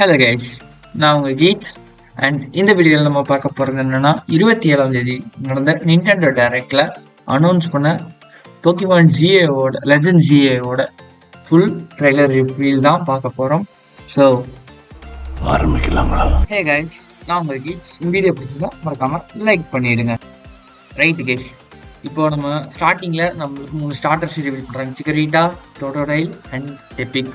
Hello guys, நான் உங்கள் Keats. And இந்த வீடியோவில் நம்ம பார்க்க போகிறது என்னென்னா 27ஆம் தேதி நடந்த நிண்டெண்டோ டைரக்டில் அனௌன்ஸ் பண்ண போக்கிமான் ஜிஏவோட லெஜண்ட் ஜிஏவோட ஃபுல் ட்ரெய்லர் ரிவ்யூ தான் பார்க்க போகிறோம். ஸோ ஆரம்பிக்கலாங்களா? ஹே கைஸ், நான் உங்கள் கீட்ஸ். இந்த வீடியோ பிடிச்சதா மறக்காமல் லைக் பண்ணிவிடுங்க. ரைட்டு கைஸ், இப்போ நம்ம ஸ்டார்டிங்கில் நம்மளுக்கு 3 ஸ்டார்டர்ஸ் ரிவீல் பண்ணுறாங்க. சிக்கரீட்டா, டோட்டோடைல் அண்ட் டெபிக்.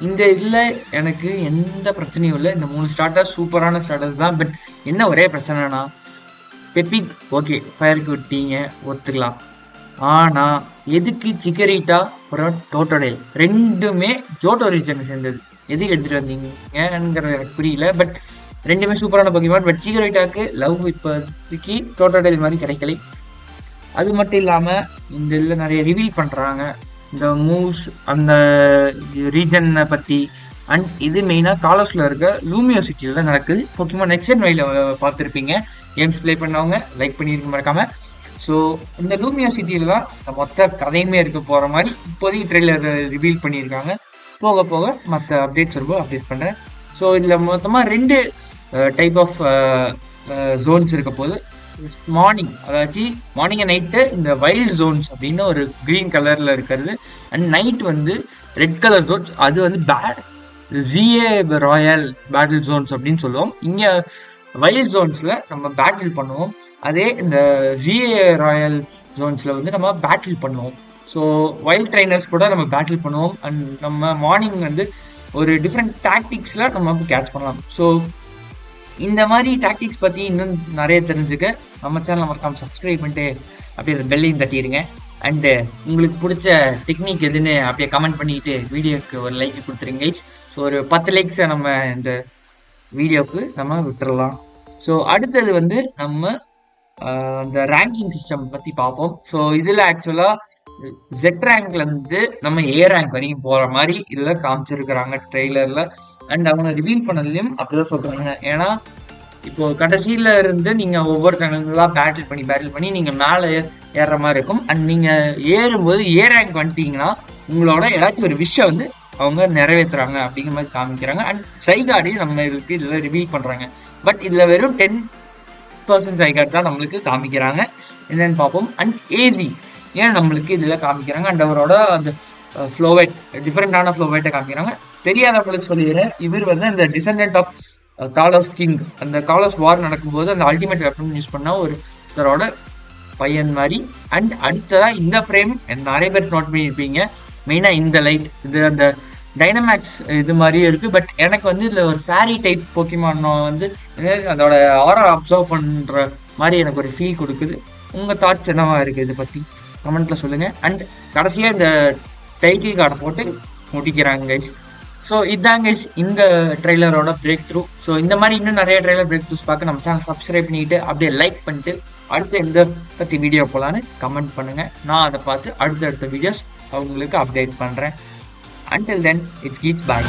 இந்த இதில் எனக்கு எந்த பிரச்சனையும் இல்லை. இந்த 3 ஸ்டார்டர்ஸ் சூப்பரான ஸ்டார்டர்ஸ் தான். பட் என்ன ஒரே பிரச்சனைனா, டெபிக் ஓகே ஃபயருக்கு விட்டீங்க, ஒத்துக்கலாம். ஆனால் எதுக்கு சிக்கரீட்டா அப்புறம் டோட்டோடைல் ரெண்டுமே ஜோட்டோ ரீஜனை சேர்ந்தது எதுக்கு எடுத்துகிட்டு வந்தீங்கிறது எனக்கு புரியல. பட் ரெண்டுமே சூப்பரான போக்கிமான். பட் சிக்கரீட்டாக்கு லவ் இப்போதைக்கு டோட்டோடைல் மாதிரி கிடைக்கலை. அது மட்டும் இல்லாமல் இந்த இதில் நிறைய ரிவீல் பண்ணுறாங்க இந்த மூவ்ஸ், அந்த ரீஜனை பற்றி. அண்ட் இது மெயினாக காலர்ஸில் இருக்க லூமியோ சிட்டியில் தான் நடக்குது. போக்கிமான் நெக்ஸ்ட் அண்ட் வைல பார்த்துருப்பீங்க, கேம்ஸ் ப்ளே பண்ணவங்க லைக் பண்ணியிருக்க மறக்காம. ஸோ இந்த லூமியோ சிட்டியில் தான் மொத்த கதையுமே இருக்க போகிற மாதிரி இப்போதைக்கு ட்ரெய்லர் ரிவீல் பண்ணியிருக்காங்க. போக போக மற்ற அப்டேட்ஸ் வரும்போது அப்டேட் பண்ணுறேன். ஸோ இதில் மொத்தமாக 2 டைப் ஆஃப் ஜோன்ஸ் இருக்க போது. மார்னிங், அதாச்சு மார்னிங் அண்ட் நைட்டு இந்த வைல்ட் ஜோன்ஸ் அப்படின்னு ஒரு க்ரீன் கலரில் இருக்கிறது. அண்ட் நைட் வந்து ரெட் கலர் ஜோன்ஸ், அது வந்து ஜிஏ ராயல் பேட்டில் ஜோன்ஸ் அப்படின்னு சொல்லுவோம். இங்கே வைல்ட் ஜோன்ஸில் நம்ம பேட்டில் பண்ணுவோம். அதே இந்த ஜிஏ ராயல் ஜோன்ஸில் வந்து நம்ம பேட்டில் பண்ணுவோம். ஸோ வைல்ட் ட்ரைனர்ஸ் கூட நம்ம பேட்டில் பண்ணுவோம். அண்ட் நம்ம மார்னிங் வந்து ஒரு டிஃப்ரெண்ட் டாக்டிக்ஸில் நம்ம கேட்ச் பண்ணலாம். ஸோ இந்த மாதிரி டாக்டிக்ஸ் பற்றி இன்னும் நிறைய தெரிஞ்சுக்க நம்ம சேனலை மறக்காமல் சப்ஸ்கிரைப் பண்ணிட்டு அப்படியே பெல்லையும் தட்டிடுங்க. அண்டு உங்களுக்கு பிடிச்ச டெக்னிக் எதுன்னு அப்படியே கமெண்ட் பண்ணிட்டு வீடியோக்கு ஒரு லைக் கொடுத்துருங்க கைஸ். ஸோ ஒரு 10 லைக்ஸை நம்ம இந்த வீடியோவுக்கு நம்ம விட்டுறலாம். ஸோ அடுத்தது வந்து நம்ம இந்த ரேங்கிங் சிஸ்டம் பற்றி பார்ப்போம். ஸோ இதில் ஆக்சுவலாக ஜெட் ரேங்க்லேருந்து நம்ம ஏ ரேங்க் வரைக்கும் போகிற மாதிரி இதில் காமிச்சிருக்கிறாங்க ட்ரெய்லரில். அண்ட் அவங்க ரிவீல் பண்ணதுலையும் அப்படிதான் சொல்கிறாங்க. ஏன்னா இப்போ கடைசியில் இருந்து நீங்கள் ஒவ்வொரு சேனல்லாம் பேட்டில் பண்ணி நீங்கள் மேலே ஏறுற மாதிரி இருக்கும். அண்ட் நீங்கள் ஏறும்போது ஏ ரேங்க் வந்துட்டீங்கன்னா உங்களோட ஏதாச்சும் ஒரு விஷயம் வந்து அவங்க நிறைவேற்றுறாங்க அப்படிங்கிற மாதிரி காமிக்கிறாங்க. அண்ட் சைகார்டையும் நம்ம இதுக்கு இதில் ரிவீல் பண்ணுறாங்க. பட் இதில் வெறும் 10% சைகார்டு தான் நம்மளுக்கு காமிக்கிறாங்க. என்னென்னு பார்ப்போம். அண்ட் ஏசி ஏன் நம்மளுக்கு இதில் காமிக்கிறாங்க. அண்ட் அவரோட அந்த ஃப்ளோவைட், டிஃப்ரெண்டான ஃப்ளோவைட்டை காமிக்கிறாங்க. தெரியாதவங்களுக்கு சொல்லிடுறேன், இவர் வந்து அந்த டிசெண்டன்ட் ஆஃப் காலர்ஸ் கிங், அந்த காலர்ஸ் வார் நடக்கும்போது அந்த அல்டிமேட் வெப்பன் யூஸ் பண்ண ஒருத்தரோட பையன் மாதிரி. அண்ட் அடுத்ததாக இந்த ஃப்ரேம் நிறைய பேர் நோட் பண்ணியிருப்பீங்க. மெயினாக இந்த லைட், இது அந்த டைனமேக்ஸ் இது மாதிரியே இருக்குது. பட் எனக்கு வந்து இதில் ஒரு ஃபேரி டைப் போக்கிமான் வந்து அதோட ஆரா அப்சர்வ் பண்ணுற மாதிரி எனக்கு ஒரு ஃபீல் கொடுக்குது. உங்கள் தாட்ஸ் என்னவா இருக்குது இதை பற்றி கமெண்ட்டில் சொல்லுங்கள். அண்ட் கடைசியாக இந்த டைட்டில் கார்டை போட்டு முடிக்கிறாங்க கைஸ். ஸோ இதுதான் கைஸ் இந்த ட்ரெய்லரோட பிரேக் த்ரூ. ஸோ இந்த மாதிரி இன்னும் நிறைய ட்ரெய்லர் பிரேக் த்ரூஸ் பார்க்க நம்ம சேனல் சப்ஸ்கிரைப் பண்ணிட்டு அப்படியே லைக் பண்ணிட்டு அடுத்து எந்த பற்றி வீடியோ போகலான்னு கமெண்ட் பண்ணுங்கள். நான் அதை பார்த்து அடுத்தடுத்த வீடியோஸ் அவங்களுக்கு அப்டேட் பண்ணுறேன். Until then, it's Geeks. Bye.